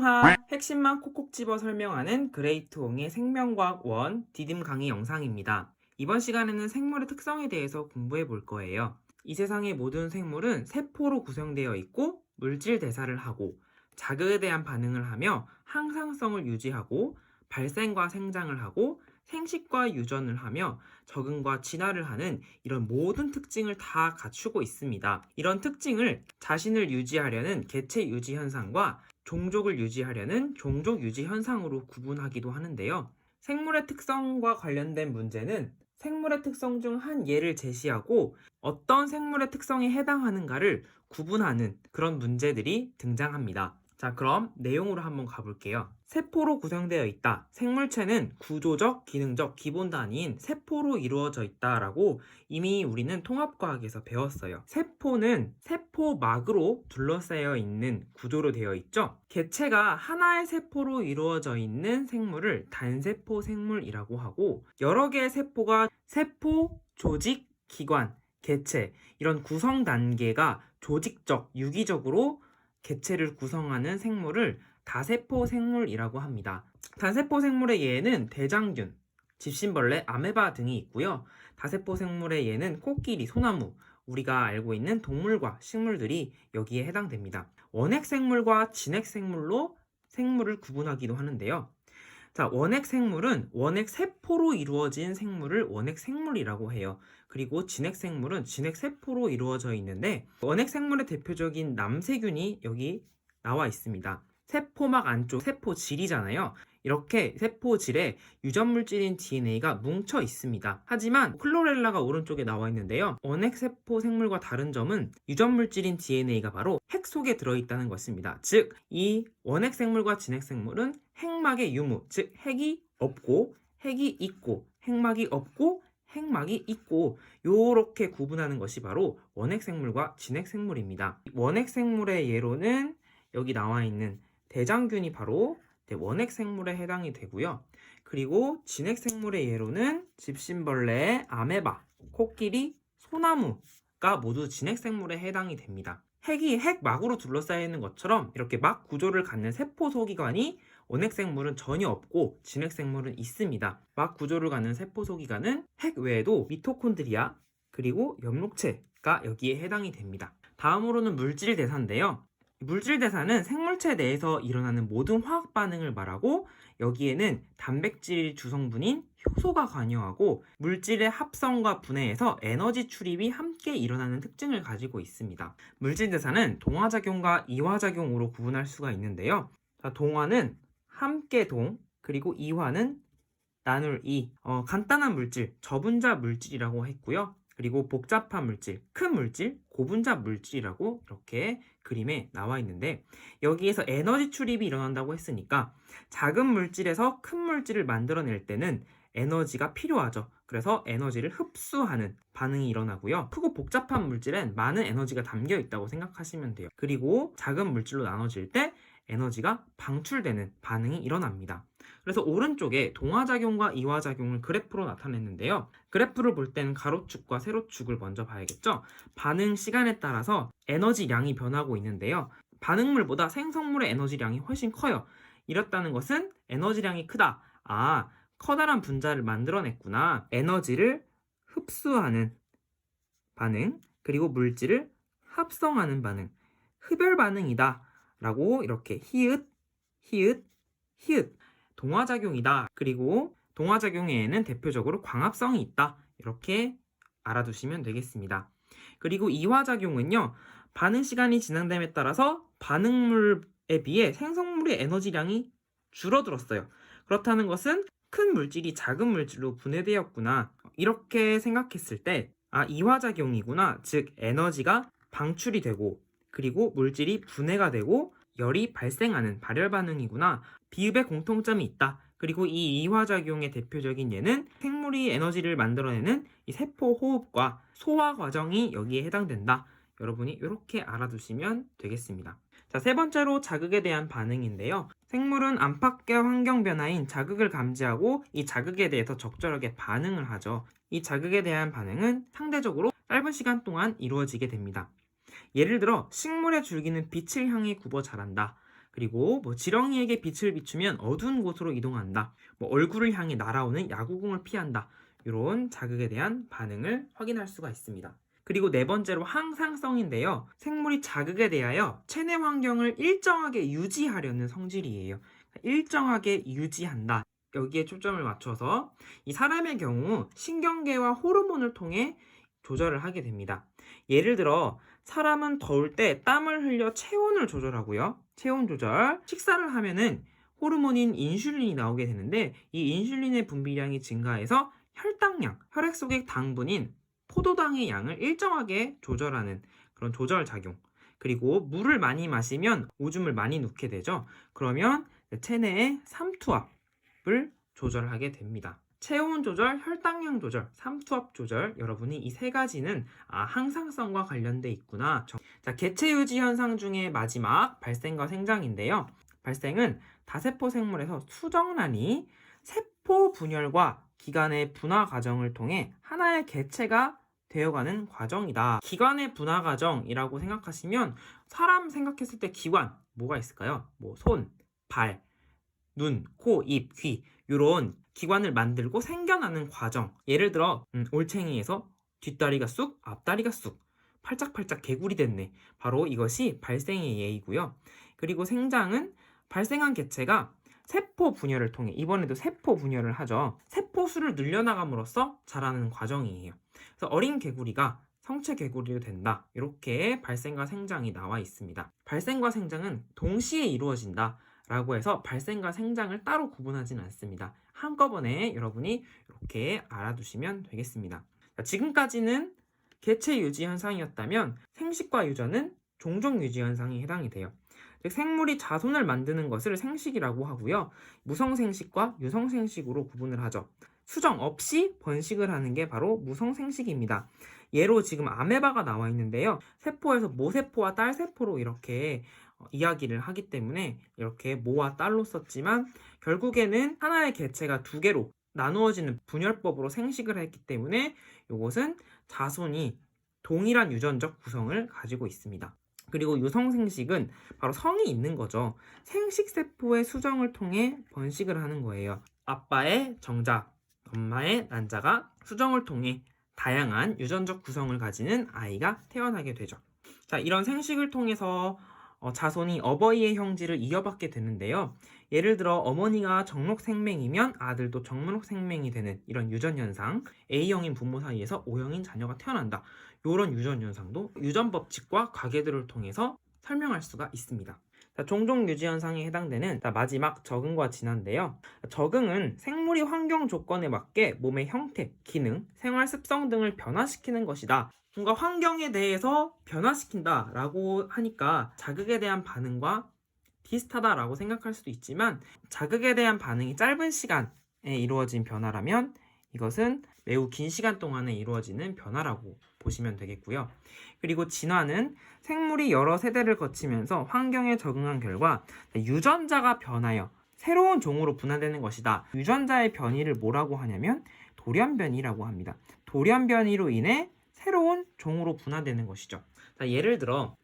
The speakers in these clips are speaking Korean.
안녕하. 핵심만 콕콕 집어 설명하는 그레이트홍의 생명과학 1 디딤 강의 영상입니다. 이번 시간에는 생물의 특성에 대해서 공부해 볼 거예요. 이 세상의 모든 생물은 세포로 구성되어 있고 물질 대사를 하고 자극에 대한 반응을 하며 항상성을 유지하고 발생과 생장을 하고 생식과 유전을 하며 적응과 진화를 하는 이런 모든 특징을 다 갖추고 있습니다. 이런 특징을 자신을 유지하려는 개체 유지 현상과 종족을 유지하려는 종족 유지 현상으로 구분하기도 하는데요. 생물의 특성과 관련된 문제는 생물의 특성 중 한 예를 제시하고 어떤 생물의 특성에 해당하는가를 구분하는 그런 문제들이 등장합니다. 자, 그럼 내용으로 한번 가볼게요. 세포로 구성되어 있다. 생물체는 구조적, 기능적 기본 단위인 세포로 이루어져 있다라고 이미 우리는 통합과학에서 배웠어요. 세포는 세포막으로 둘러싸여 있는 구조로 되어 있죠. 개체가 하나의 세포로 이루어져 있는 생물을 단세포 생물이라고 하고, 여러 개의 세포가 세포, 조직, 기관, 개체 이런 구성 단계가 조직적, 유기적으로 개체를 구성하는 생물을 다세포 생물이라고 합니다. 단세포 생물의 예는 대장균, 집신벌레, 아메바 등이 있고요. 다세포 생물의 예는 코끼리, 소나무, 우리가 알고 있는 동물과 식물들이 여기에 해당됩니다. 원핵생물과 진핵생물로 생물을 구분하기도 하는데요. 자, 원핵생물은 원핵세포로 이루어진 생물을 원핵생물이라고 해요. 그리고 진핵생물은 진핵세포로 이루어져 있는데, 원핵생물의 대표적인 남세균이 여기 나와 있습니다. 세포막 안쪽 세포질이잖아요. 이렇게 세포질에 유전물질인 DNA가 뭉쳐 있습니다. 하지만 클로렐라가 오른쪽에 나와 있는데요. 원핵세포 생물과 다른 점은 유전물질인 DNA가 바로 핵 속에 들어있다는 것입니다. 즉, 이 원핵생물과 진핵생물은 핵막의 유무, 즉 핵이 없고 핵이 있고 핵막이 없고 핵막이 있고 요렇게 구분하는 것이 바로 원핵생물과 진핵생물입니다. 원핵생물의 예로는 여기 나와 있는 대장균이 바로 원핵생물에 해당이 되고요. 그리고 진핵생물의 예로는 집신벌레, 아메바, 코끼리, 소나무가 모두 진핵생물에 해당이 됩니다. 핵이 핵막으로 둘러싸여 있는 것처럼 이렇게 막 구조를 갖는 세포 소기관이 원핵생물은 전혀 없고 진핵생물은 있습니다. 막 구조를 갖는 세포 소기관은 핵 외에도 미토콘드리아 그리고 엽록체가 여기에 해당이 됩니다. 다음으로는 물질 대사인데요. 물질 대사는 생물체 내에서 일어나는 모든 화학 반응을 말하고, 여기에는 단백질 주성분인 효소가 관여하고 물질의 합성과 분해에서 에너지 출입이 함께 일어나는 특징을 가지고 있습니다. 물질 대사는 동화작용과 이화작용으로 구분할 수가 있는데요. 자, 동화는 함께 동, 그리고 이화는 나눌 이, 간단한 물질, 저분자 물질이라고 했고요. 그리고 복잡한 물질, 큰 물질, 고분자 물질이라고 이렇게 그림에 나와 있는데, 여기에서 에너지 출입이 일어난다고 했으니까 작은 물질에서 큰 물질을 만들어낼 때는 에너지가 필요하죠. 그래서 에너지를 흡수하는 반응이 일어나고요. 크고 복잡한 물질엔 많은 에너지가 담겨 있다고 생각하시면 돼요. 그리고 작은 물질로 나눠질 때 에너지가 방출되는 반응이 일어납니다. 그래서 오른쪽에 동화작용과 이화작용을 그래프로 나타냈는데요. 그래프를 볼 때는 가로축과 세로축을 먼저 봐야겠죠. 반응 시간에 따라서 에너지량이 변하고 있는데요. 반응물보다 생성물의 에너지량이 훨씬 커요. 이렇다는 것은 에너지량이 크다. 커다란 분자를 만들어냈구나. 에너지를 흡수하는 반응, 그리고 물질을 합성하는 반응, 흡열 반응이다 라고 이렇게 히읗, 히읗, 히읗 동화작용이다. 그리고 동화작용에는 대표적으로 광합성이 있다. 이렇게 알아두시면 되겠습니다. 그리고 이화작용은요, 반응 시간이 진행됨에 따라서 반응물에 비해 생성물의 에너지량이 줄어들었어요. 그렇다는 것은 큰 물질이 작은 물질로 분해되었구나. 이렇게 생각했을 때, 이화작용이구나. 즉, 에너지가 방출이 되고, 그리고 물질이 분해가 되고, 열이 발생하는 발열 반응이구나. 비읍의 공통점이 있다. 그리고 이 이화작용의 대표적인 예는 생물이 에너지를 만들어내는 이 세포 호흡과 소화 과정이 여기에 해당된다. 여러분이 이렇게 알아두시면 되겠습니다. 자, 세 번째로 자극에 대한 반응인데요. 생물은 안팎의 환경 변화인 자극을 감지하고 이 자극에 대해서 적절하게 반응을 하죠. 이 자극에 대한 반응은 상대적으로 짧은 시간 동안 이루어지게 됩니다. 예를 들어 식물의 줄기는 빛을 향해 굽어 자란다. 그리고 뭐 지렁이에게 빛을 비추면 어두운 곳으로 이동한다. 뭐 얼굴을 향해 날아오는 야구공을 피한다. 이런 자극에 대한 반응을 확인할 수가 있습니다. 그리고 네 번째로 항상성인데요. 생물이 자극에 대하여 체내 환경을 일정하게 유지하려는 성질이에요. 일정하게 유지한다. 여기에 초점을 맞춰서 이 사람의 경우 신경계와 호르몬을 통해 조절을 하게 됩니다. 예를 들어 사람은 더울 때 땀을 흘려 체온을 조절하고요. 체온 조절, 식사를 하면은 호르몬인 인슐린이 나오게 되는데 이 인슐린의 분비량이 증가해서 혈당량, 혈액 속의 당분인 포도당의 양을 일정하게 조절하는 그런 조절 작용. 그리고 물을 많이 마시면 오줌을 많이 누게 되죠. 그러면 체내의 삼투압을 조절하게 됩니다. 체온 조절, 혈당량 조절, 삼투압 조절, 여러분이 이 세 가지는 항상성과 관련돼 있구나. 자, 개체 유지 현상 중에 마지막 발생과 생장인데요. 발생은 다세포 생물에서 수정란이 세포 분열과 기관의 분화 과정을 통해 하나의 개체가 되어가는 과정이다. 기관의 분화 과정이라고 생각하시면 사람 생각했을 때 기관 뭐가 있을까요? 뭐 손, 발, 눈, 코, 입, 귀 이런 기관을 만들고 생겨나는 과정. 예를 들어 올챙이에서 뒷다리가 쑥, 앞다리가 쑥, 팔짝팔짝 개구리 됐네. 바로 이것이 발생의 예이고요. 그리고 생장은 발생한 개체가 세포 분열을 통해 이번에도 세포 분열을 하죠. 세포수를 늘려나감으로써 자라는 과정이에요. 그래서 어린 개구리가 성체 개구리로 된다. 이렇게 발생과 생장이 나와 있습니다. 발생과 생장은 동시에 이루어진다. 라고 해서 발생과 생장을 따로 구분하지는 않습니다. 한꺼번에 여러분이 이렇게 알아두시면 되겠습니다. 자, 지금까지는 개체 유지 현상이었다면 생식과 유전은 종족 유지 현상에 해당이 돼요. 즉 생물이 자손을 만드는 것을 생식이라고 하고요. 무성생식과 유성생식으로 구분을 하죠. 수정 없이 번식을 하는 게 바로 무성생식입니다. 예로 지금 아메바가 나와 있는데요. 세포에서 모세포와 딸세포로 이렇게 이야기를 하기 때문에 이렇게 모와 딸로 썼지만 결국에는 하나의 개체가 두 개로 나누어지는 분열법으로 생식을 했기 때문에 이것은 자손이 동일한 유전적 구성을 가지고 있습니다. 그리고 유성생식은 바로 성이 있는 거죠. 생식세포의 수정을 통해 번식을 하는 거예요. 아빠의 정자, 엄마의 난자가 수정을 통해 다양한 유전적 구성을 가지는 아이가 태어나게 되죠. 자, 이런 생식을 통해서 자손이 어버이의 형질을 이어받게 되는데요. 예를 들어 어머니가 정록생맹이면 아들도 정록생맹이 되는 이런 유전현상, A형인 부모 사이에서 O형인 자녀가 태어난다. 이런 유전현상도 유전법칙과 과계들을 통해서 설명할 수가 있습니다. 자, 종족 유지 현상에 해당되는 마지막 적응과 진화인데요. 적응은 생물이 환경 조건에 맞게 몸의 형태, 기능, 생활 습성 등을 변화시키는 것이다. 뭔가 환경에 대해서 변화시킨다 라고 하니까 자극에 대한 반응과 비슷하다라고 생각할 수도 있지만 자극에 대한 반응이 짧은 시간에 이루어진 변화라면 이것은 매우 긴 시간 동안에 이루어지는 변화라고 보시면 되겠고요. 그리고 진화는 생물이 여러 세대를 거치면서 환경에 적응한 결과 유전자가 변하여 새로운 종으로 분화되는 것이다. 유전자의 변이를 뭐라고 하냐면 돌연변이라고 합니다. 돌연변이로 인해 새로운 종으로 분화되는 것이죠. 자, 예를 들어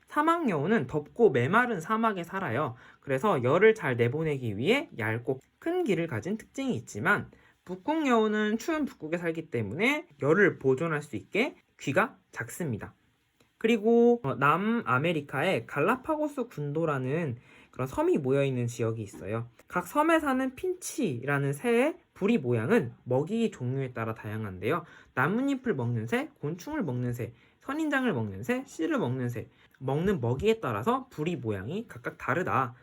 사막여우는 덥고 메마른 사막에 살아요. 그래서 열을 잘 내보내기 위해 얇고 큰 귀를 가진 특징이 있지만 북극여우는 추운 북극에 살기 때문에 열을 보존할 수 있게 귀가 작습니다. 그리고 남아메리카의 갈라파고스 군도라는 그런 섬이 모여있는 지역이 있어요. 각 섬에 사는 핀치라는 새의 부리 모양은 먹이 종류에 따라 다양한데요. 나뭇잎을 먹는 새, 곤충을 먹는 새, 선인장을 먹는 새, 씨를 먹는 새, 먹는 먹이에 따라서 부리 모양이 각각 다르다.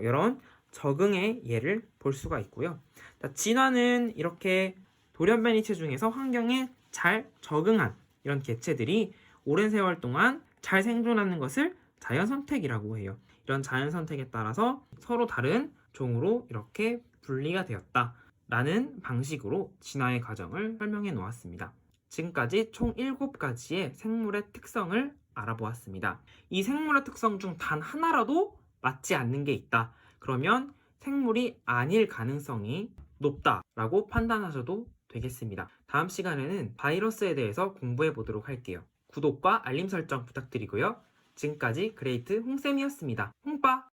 이런 적응의 예를 볼 수가 있고요. 자, 진화는 이렇게 돌연변이체 중에서 환경에 잘 적응한 이런 개체들이 오랜 세월 동안 잘 생존하는 것을 자연선택이라고 해요. 이런 자연선택에 따라서 서로 다른 종으로 이렇게 분리가 되었다 라는 방식으로 진화의 과정을 설명해 놓았습니다. 지금까지 총 7가지의 생물의 특성을 알아보았습니다. 이 생물의 특성 중 단 하나라도 맞지 않는 게 있다. 그러면 생물이 아닐 가능성이 높다라고 판단하셔도 되겠습니다. 다음 시간에는 바이러스에 대해서 공부해 보도록 할게요. 구독과 알림 설정 부탁드리고요. 지금까지 그레이트 홍쌤이었습니다. 홍빠!